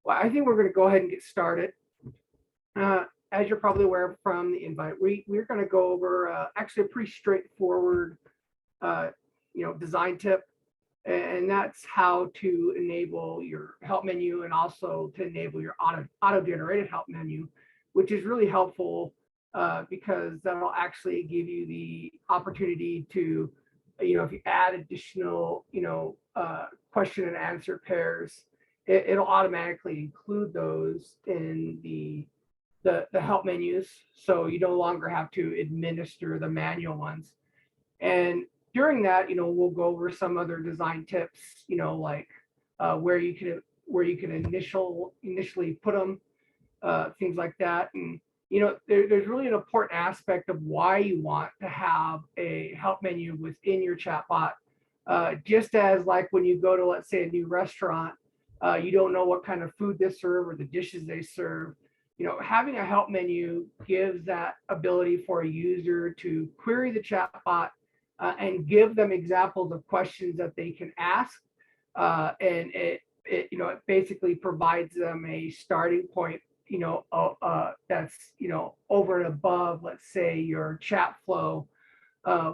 Well, I think we're going to go ahead and get started. As you're probably aware from the invite, we're going to go over actually a pretty straightforward, design tip, and that's how to enable your help menu and also to enable your auto-generated help menu, which is really helpful because that'll actually give you the opportunity to, if you add additional, question and answer pairs, it'll automatically include those in the help menus, so you no longer have to administer the manual ones. And during that, we'll go over some other design tips, like where you can initially put them, things like that. And there's really an important aspect of why you want to have a help menu within your chatbot. Just as like when you go to, let's say, a new restaurant, you don't know what kind of food they serve or the dishes they serve. Having a help menu gives that ability for a user to query the chatbot and give them examples of questions that they can ask. And it basically provides them a starting point, that's, over and above, let's say, your chat flow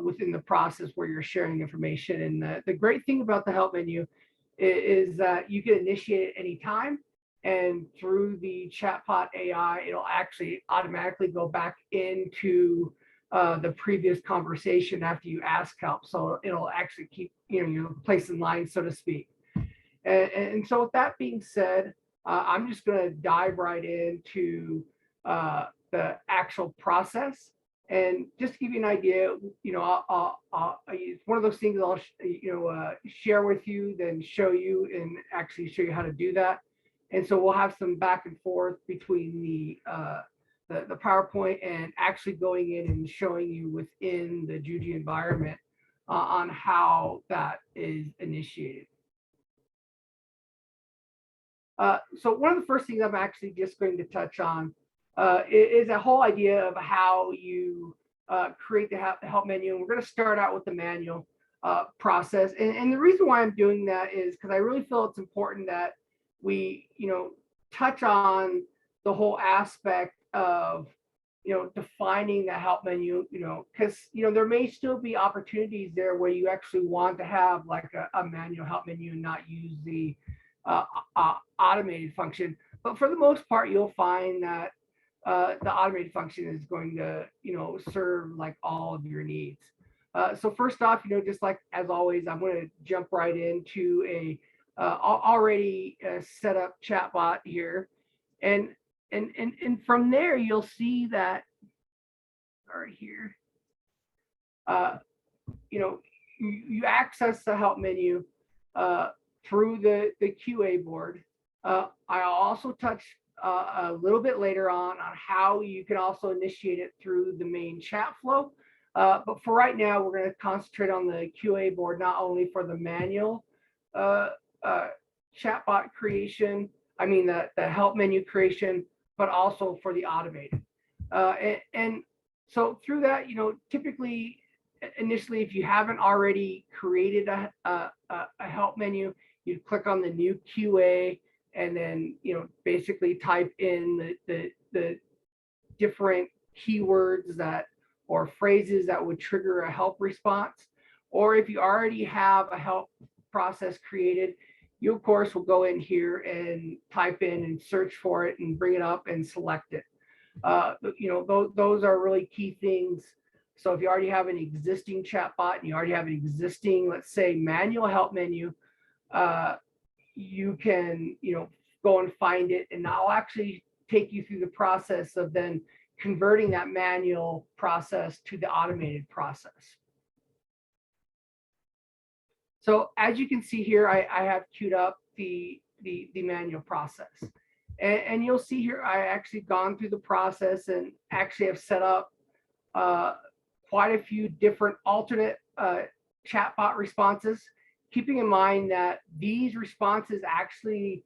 within the process where you're sharing information. And the great thing about the help menu is that you can initiate it anytime, and through the Chatbot AI, it'll actually automatically go back into the previous conversation after you ask help. So it'll actually keep your place in line, so to speak. And so with that being said, I'm just going to dive right into the actual process. And just to give you an idea, it's one of those things I'll share with you, then show you, and actually show you how to do that. And so we'll have some back and forth between the PowerPoint and actually going in and showing you within the Juji environment on how that is initiated. So one of the first things I'm actually just going to touch on is a whole idea of how you create the help menu. And we're going to start out with the manual process. And the reason why I'm doing that is because I really feel it's important that we, touch on the whole aspect of, defining the help menu, because, there may still be opportunities there where you actually want to have like a manual help menu and not use the automated function. But for the most part, you'll find that the automated function is going to, serve like all of your needs. So first off, just like as always, I'm going to jump right into a already set up chatbot here, and from there you'll see that right here, you access the help menu through the QA board. I'll also touch a little bit later on how you can also initiate it through the main chat flow. But for right now, we're going to concentrate on the QA board, not only for the manual chatbot creation, the help menu creation, but also for the automated. And so through that, typically, initially, if you haven't already created a help menu, you'd click on the new QA and then, basically type in the different keywords or phrases that would trigger a help response. Or if you already have a help process created, you of course will go in here and type in and search for it and bring it up and select it. Those are really key things. So if you already have an existing chatbot and you already have an existing, let's say, manual help menu, you can, go and find it, and I'll actually take you through the process of then converting that manual process to the automated process. So as you can see here, I have queued up the manual process. And you'll see here, I actually gone through the process and actually have set up quite a few different alternate chatbot responses, keeping in mind that these responses actually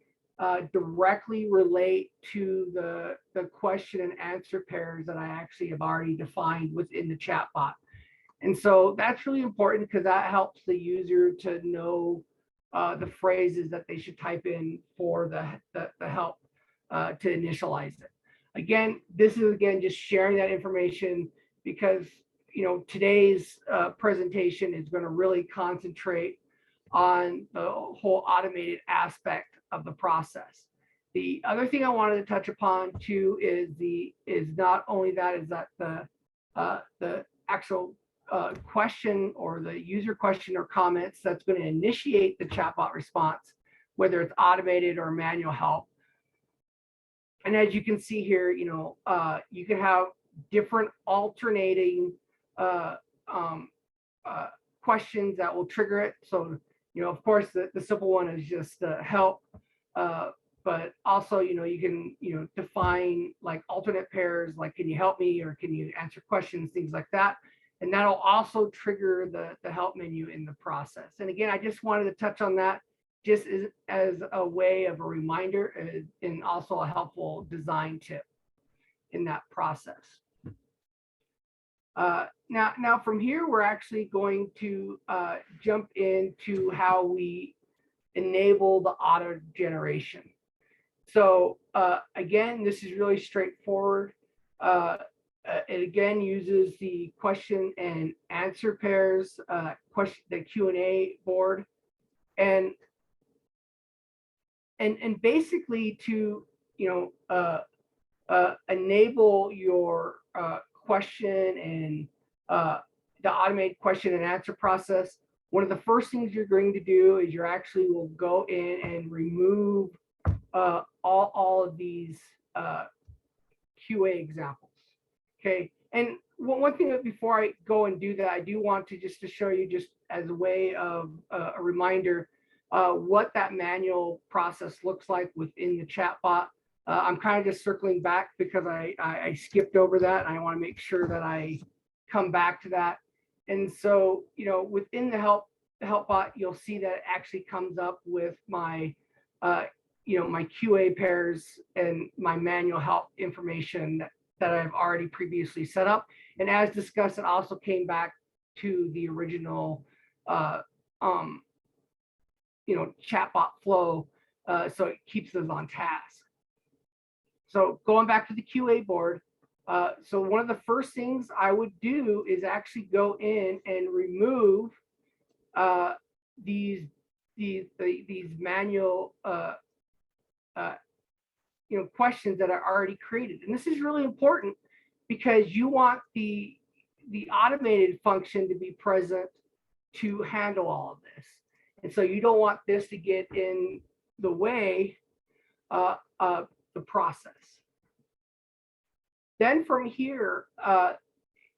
directly relate to the question and answer pairs that I actually have already defined within the chatbot. And so that's really important because that helps the user to know the phrases that they should type in for the help to initialize it. Again, this is just sharing that information because today's presentation is going to really concentrate on the whole automated aspect of the process. The other thing I wanted to touch upon too is not only that, is that the actual question or the user question or comments that's going to initiate the chatbot response, whether it's automated or manual help. And as you can see here, you can have different alternating questions that will trigger it. So, of course, the simple one is just help, but also, you can, define like alternate pairs, like, can you help me, or can you answer questions, things like that. And that'll also trigger the help menu in the process. And again, I just wanted to touch on that just as a way of a reminder and also a helpful design tip in that process. Now from here, we're actually going to jump into how we enable the auto generation. So again, this is really straightforward. It again uses the question and answer pairs, the Q&A board, and basically to enable your question and the automated question and answer process. One of the first things you're going to do is you actually will go in and remove all of these QA examples. Okay, and one thing that before I go and do that, I do want to just to show you, just as a way of a reminder, what that manual process looks like within the chatbot. I'm kind of just circling back because I skipped over that, and I want to make sure that I come back to that. And so, within the help bot, you'll see that it actually comes up with my my QA pairs and my manual help information that I've already previously set up. And as discussed, it also came back to the original chatbot flow, so it keeps those on task. So going back to the QA board, so one of the first things I would do is actually go in and remove these manual questions that are already created. And this is really important because you want the automated function to be present to handle all of this. And so you don't want this to get in the way of the process. Then from here,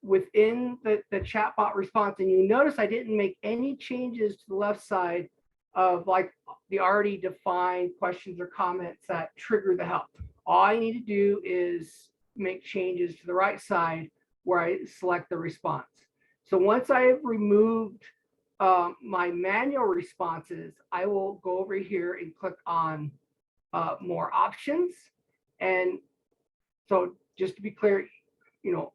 within the chatbot response, and you notice I didn't make any changes to the left side of like the already defined questions or comments that trigger the help. All I need to do is make changes to the right side where I select the response. So once I have removed my manual responses, I will go over here and click on more options. And so just to be clear, you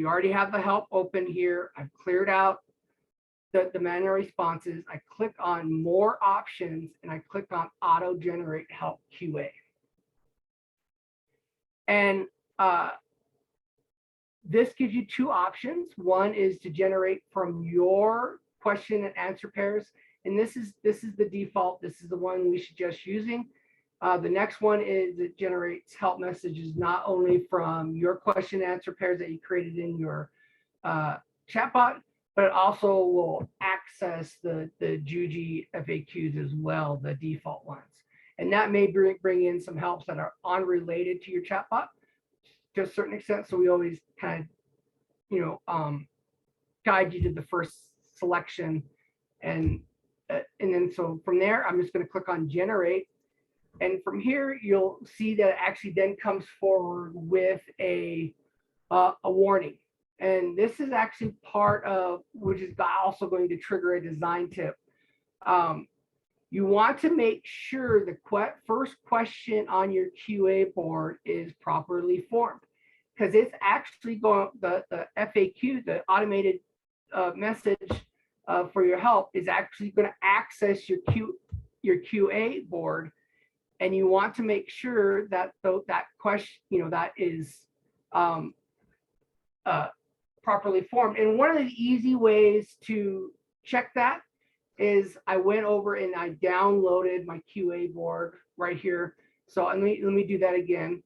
already have the help open here. I've cleared out the manual responses. I click on more options and I click on auto generate help QA. And this gives you two options. One is to generate from your question and answer pairs. And this is the default. This is the one we suggest using. The next one is it generates help messages not only from your question and answer pairs that you created in your chatbot, but it also will access the Juji FAQs as well, the default ones. And that may bring in some helps that are unrelated to your chatbot to a certain extent. So we always kind of, guide you to the first selection. And then so from there, I'm just going to click on generate. And from here, you'll see that it actually then comes forward with a warning. And this is actually part of, which is also going to trigger a design tip. You want to make sure the first question on your QA board is properly formed, because it's actually going, the FAQ, the automated message for your help is actually going to access your QA board, and you want to make sure that that question, that is properly formed. And one of the easy ways to check that is I went over and I downloaded my QA board right here. So let me do that again.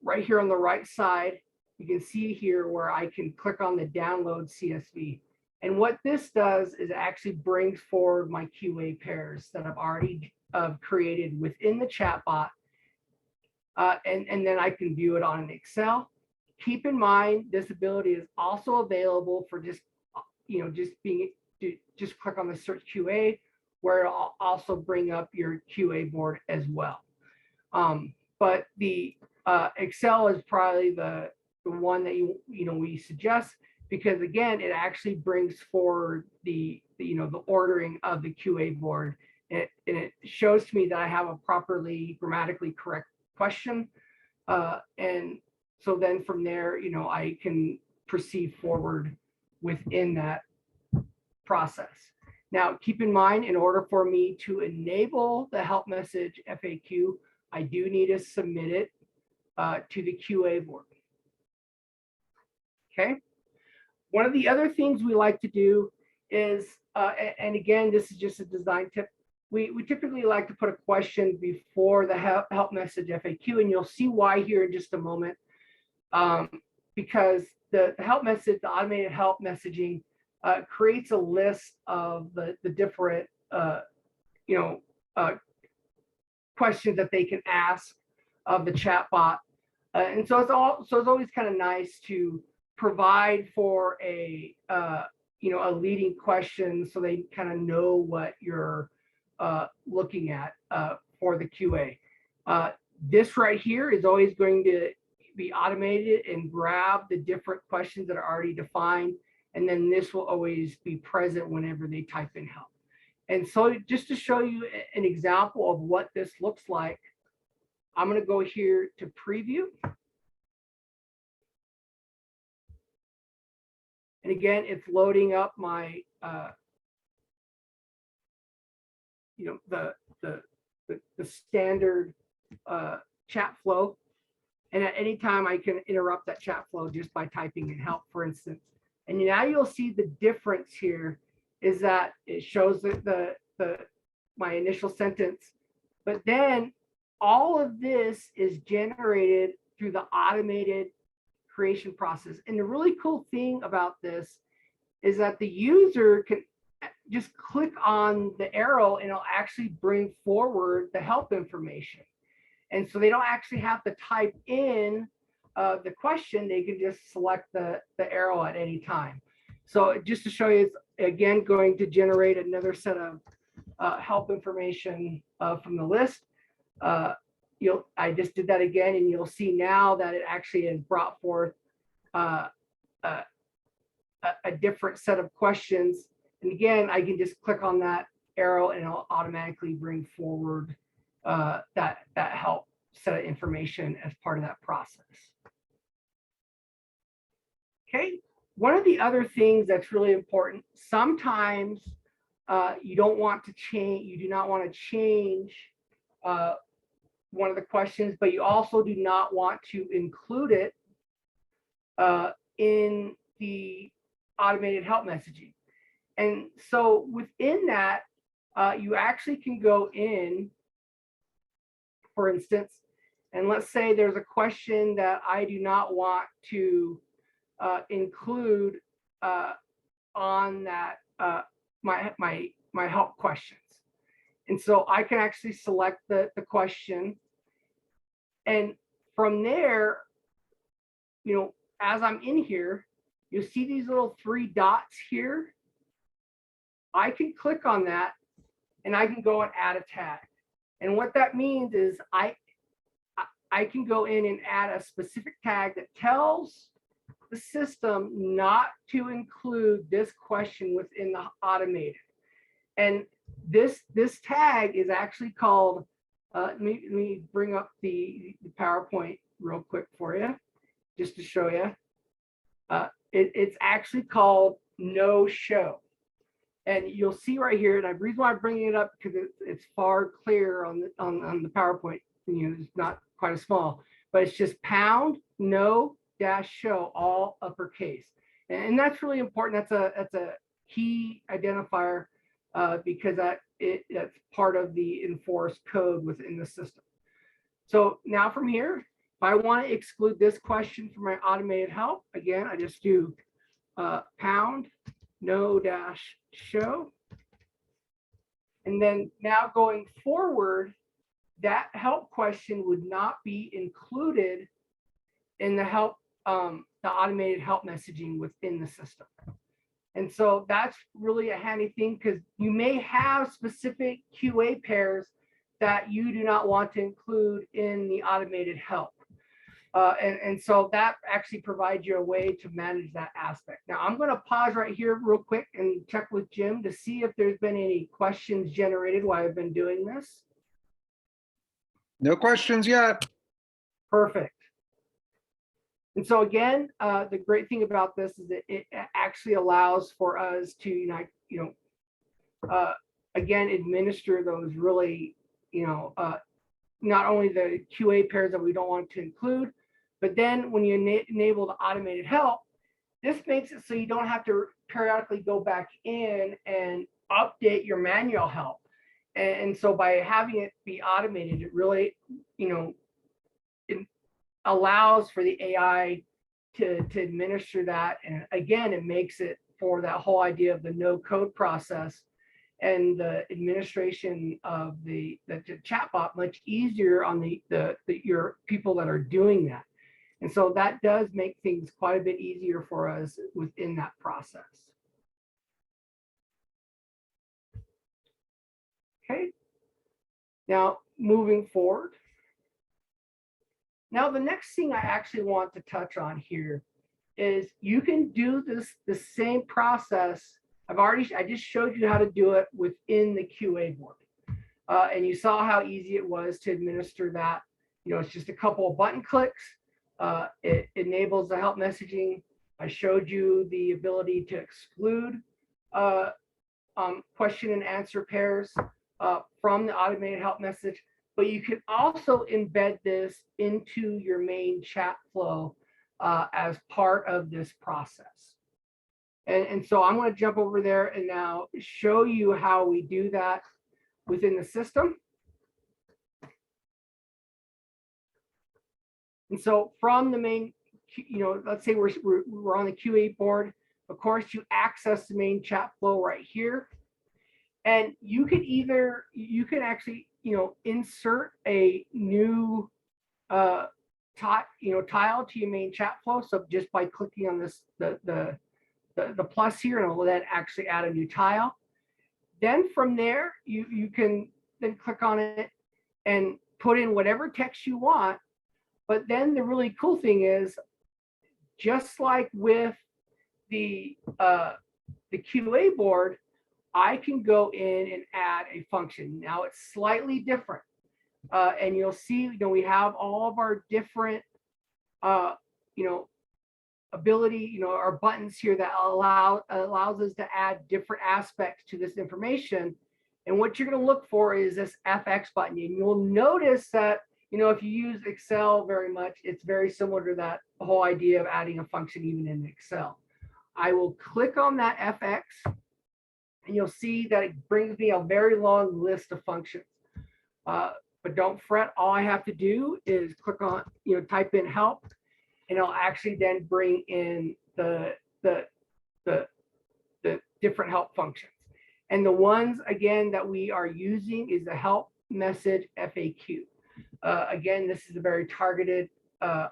Right here on the right side, you can see here where I can click on the download CSV. And what this does is actually brings forward my QA pairs that I've already created within the chatbot. And then I can view it on an Excel. Keep in mind, this ability is also available for just click on the search QA, where it'll also bring up your QA board as well. But the Excel is probably the one that we suggest, because again, it actually brings forward the ordering of the QA board, and it shows to me that I have a properly grammatically correct question, and so then from there, I can proceed forward within that process. Now, keep in mind, in order for me to enable the help message FAQ, I do need to submit it to the QA board. Okay. One of the other things we like to do is, and again, this is just a design tip, we typically like to put a question before the help message FAQ, and you'll see why here in just a moment. Because the help message, the automated help messaging, creates a list of the different questions that they can ask of the chatbot, and so it's always kind of nice to provide for a leading question, so they kind of know what you're looking at for the QA. This right here is always going to be automated and grab the different questions that are already defined, and then this will always be present whenever they type in help. And so just to show you an example of what this looks like, I'm going to go here to preview. And again, it's loading up my the standard chat flow. And at any time, I can interrupt that chat flow just by typing in help, for instance. And now you'll see the difference here is that it shows my initial sentence, but then all of this is generated through the automated creation process. And the really cool thing about this is that the user can just click on the arrow and it'll actually bring forward the help information. And so they don't actually have to type in the question, they can just select the arrow at any time. So just to show you, it's again going to generate another set of help information from the list. I just did that again, and you'll see now that it actually has brought forth a different set of questions. And again, I can just click on that arrow and it'll automatically bring forward that help set of information as part of that process. Okay, one of the other things that's really important, sometimes you do not want to change one of the questions, but you also do not want to include it in the automated help messaging. And so within that, you actually can go in, for instance, and let's say there's a question that I do not want to include on that my help questions. And so I can actually select the question, and from there, as I'm in here, you'll see these little 3 dots here. I can click on that and I can go and add a tag. And what that means is I can go in and add a specific tag that tells the system not to include this question within the automated. And this tag is actually called, let me bring up the PowerPoint real quick for you, just to show you. It's actually called NoShow. And you'll see right here, and the reason why I'm bringing it up because it's far clearer on the PowerPoint. It's not quite as small, but it's just pound no dash show, all uppercase, and that's really important. That's a key identifier because that's part of the enforced code within the system. So now from here, if I want to exclude this question from my automated help, again, I just do pound no dash show. And then now going forward, that help question would not be included in the automated help messaging within the system. And so that's really a handy thing because you may have specific QA pairs that you do not want to include in the automated help. And so that actually provides you a way to manage that aspect. Now I'm going to pause right here real quick and check with Jim to see if there's been any questions generated while I've been doing this. No questions yet. Perfect. And so again, the great thing about this is that it actually allows for us to, again, administer those really, not only the QA pairs that we don't want to include, but then when you enable the automated help, this makes it so you don't have to periodically go back in and update your manual help. And so by having it be automated, it really, it allows for the AI to administer that. And again, it makes it for that whole idea of the no code process and the administration of the chatbot much easier on your people that are doing that. And so that does make things quite a bit easier for us within that process. Okay. Now moving forward. Now the next thing I actually want to touch on here is you can do the same process. I just showed you how to do it within the QA board. And you saw how easy it was to administer that. It's just a couple of button clicks. It enables the help messaging. I showed you the ability to exclude question and answer pairs from the automated help message, but you can also embed this into your main chat flow as part of this process. And so I'm going to jump over there and now show you how we do that within the system. And so from the main, let's say we're on the QA board. Of course, you access the main chat flow right here. And you can actually, insert a new tile to your main chat flow. So just by clicking on this, the plus here, and it'll then actually add a new tile. Then from there, you can then click on it and put in whatever text you want. But then the really cool thing is, just like with the QA board, I can go in and add a function. Now it's slightly different. And you'll see, we have all of our different, ability, our buttons here that allows us to add different aspects to this information. And what you're going to look for is this FX button. And you'll notice that, if you use Excel very much, it's very similar to that whole idea of adding a function even in Excel. I will click on that FX, and you'll see that it brings me a very long list of functions. But don't fret, all I have to do is click on, type in help, and it'll actually then bring in the different help functions. And the ones, again, that we are using is the help message FAQ. Again, this is a very targeted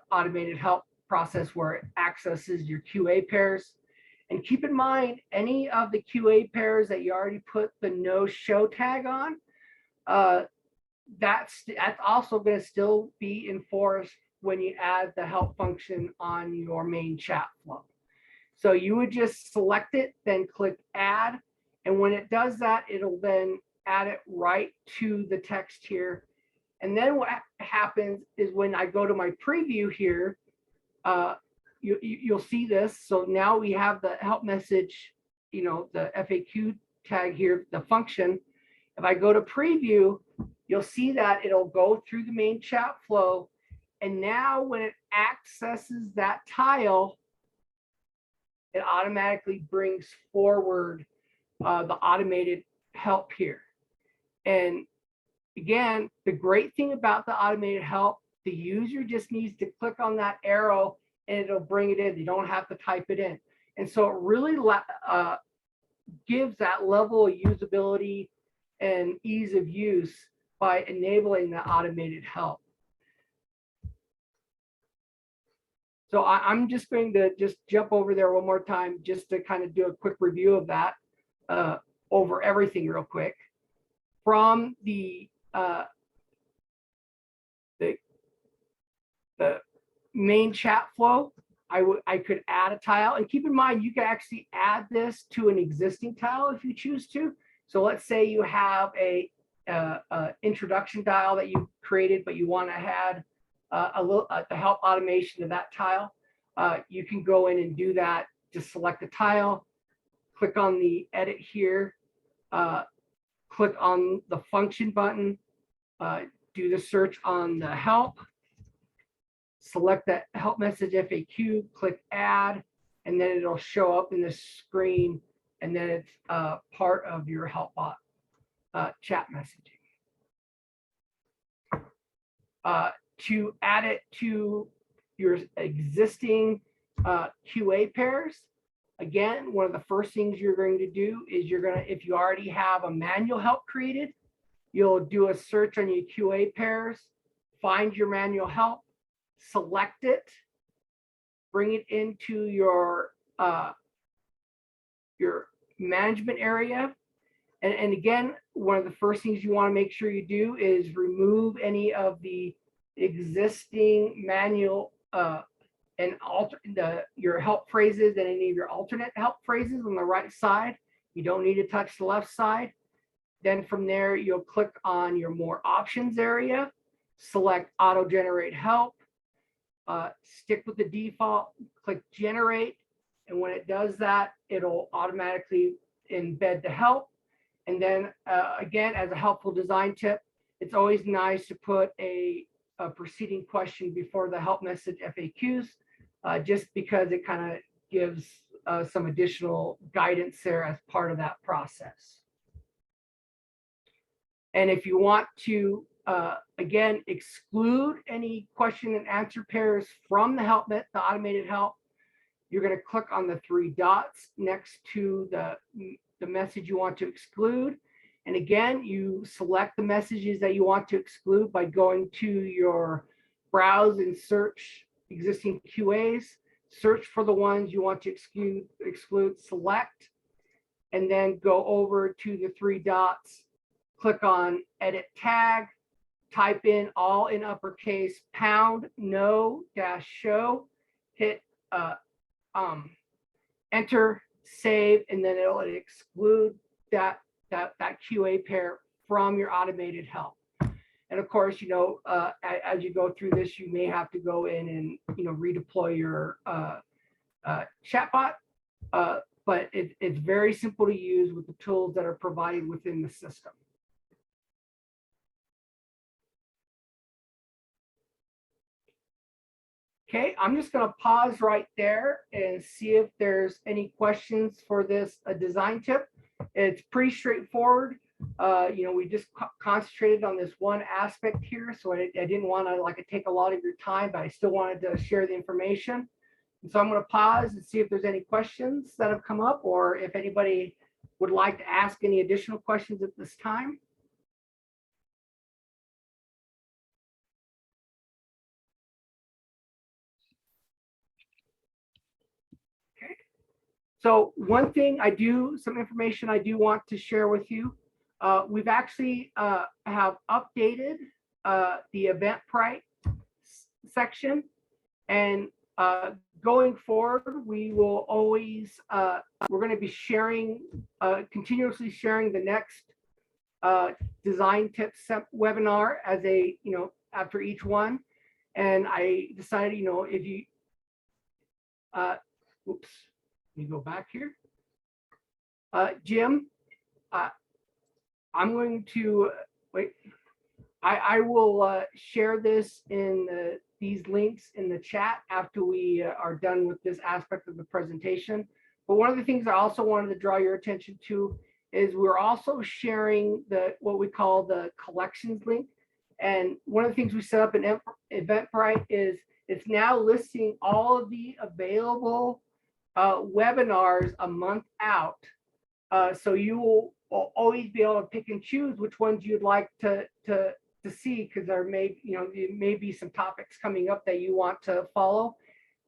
automated help process where it accesses your QA pairs. And keep in mind, any of the QA pairs that you already put the NoShow tag on, that's also going to still be enforced when you add the help function on your main chat flow. So you would just select it, then click add. And when it does that, it'll then add it right to the text here. And then what happens is when I go to my preview here, you'll see this. So now we have the help message, the FAQ tag here, the function. If I go to preview, you'll see that it'll go through the main chat flow. And now when it accesses that tile, it automatically brings forward the automated help here. And again, the great thing about the automated help, the user just needs to click on that arrow and it'll bring it in. You don't have to type it in. And so it really gives that level of usability and ease of use by enabling the automated help. So I'm just going to just jump over there one more time just to kind of do a quick review of that over everything real quick. From the main chat flow, I could add a tile, and keep in mind you can actually add this to an existing tile if you choose to. So let's say you have a introduction tile that you created, but you want to add the help automation to that tile. You can go in and do that. Just select the tile, click on the edit here, click on the function button, do the search on the help, select that help message FAQ, click add, and then it'll show up in the screen, and then it's part of your help bot chat messaging. To add it to your existing QA pairs, again, one of the first things you're going to do is if you already have a manual help created, you'll do a search on your QA pairs, find your manual help, select it, bring it into your management area. And again, one of the first things you want to make sure you do is remove any of the existing manual and your help phrases and any of your alternate help phrases on the right side. You don't need to touch the left side. Then from there, you'll click on your more options area, select auto generate help, stick with the default, click generate. And when it does that, it'll automatically embed the help. And then again, as a helpful design tip, it's always nice to put a preceding question before the help message FAQs, just because it kind of gives some additional guidance there as part of that process. And if you want to, again, exclude any question and answer pairs from the automated help, you're going to click on the three dots next to the message you want to exclude. And again, you select the messages that you want to exclude by going to your browse and search existing QAs, search for the ones you want to exclude, select, and then go over to the three dots, click on edit tag, type in all in uppercase #no-show, hit enter, save, and then it'll exclude that QA pair from your automated help. And of course, as you go through this, you may have to go in and redeploy your chatbot, but it's very simple to use with the tools that are provided within the system. Okay, I'm just going to pause right there and see if there's any questions for this design tip. It's pretty straightforward. We just concentrated on this one aspect here, so I didn't want to take a lot of your time, but I still wanted to share the information. And so I'm going to pause and see if there's any questions that have come up, or if anybody would like to ask any additional questions at this time. So one thing some information I do want to share with you. We've actually have updated the Eventbrite section, and going forward, we will always, we're going to be sharing, continuously sharing the next design tips webinar as after each one. And I decided, if you, oops. Let me go back here. Jim, I'm going to wait. I will share this in these links in the chat after we are done with this aspect of the presentation. But one of the things I also wanted to draw your attention to is we're also sharing what we call the collections link. And one of the things we set up in Eventbrite is it's now listing all of the available webinars a month out. So you will always be able to pick and choose which ones you'd like to see, because there may be some topics coming up that you want to follow,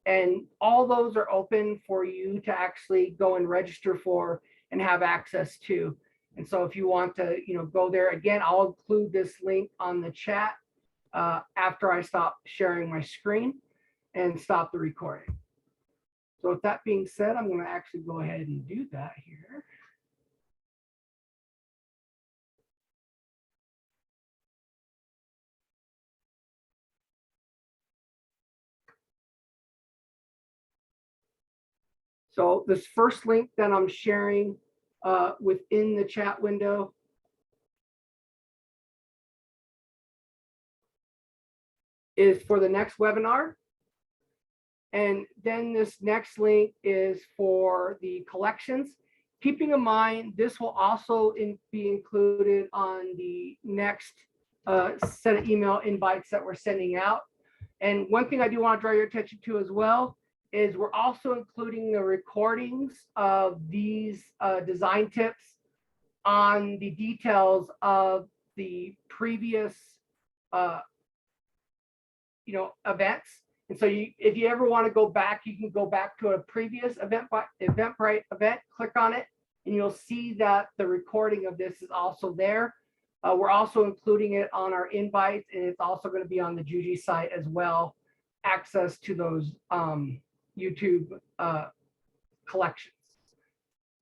and all those are open for you to actually go and register for and have access to. And so if you want to go there, again, I'll include this link on the chat after I stop sharing my screen and stop the recording. So with that being said, I'm going to actually go ahead and do that here. So this first link that I'm sharing within the chat window is for the next webinar. And then this next link is for the collections. Keeping in mind, this will also be included on the next set of email invites that we're sending out. And one thing I do want to draw your attention to as well is we're also including the recordings of these design tips on the details of the previous events. And so if you ever want to go back, you can go back to a previous Eventbrite event, click on it, and you'll see that the recording of this is also there. We're also including it on our invites, and it's also going to be on the Juji site as well, access to those YouTube collections.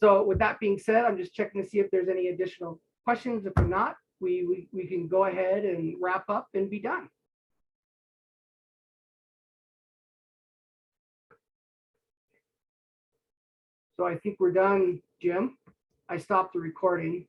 So with that being said, I'm just checking to see if there's any additional questions. If not, we can go ahead and wrap up and be done. So I think we're done, Jim. I stopped the recording.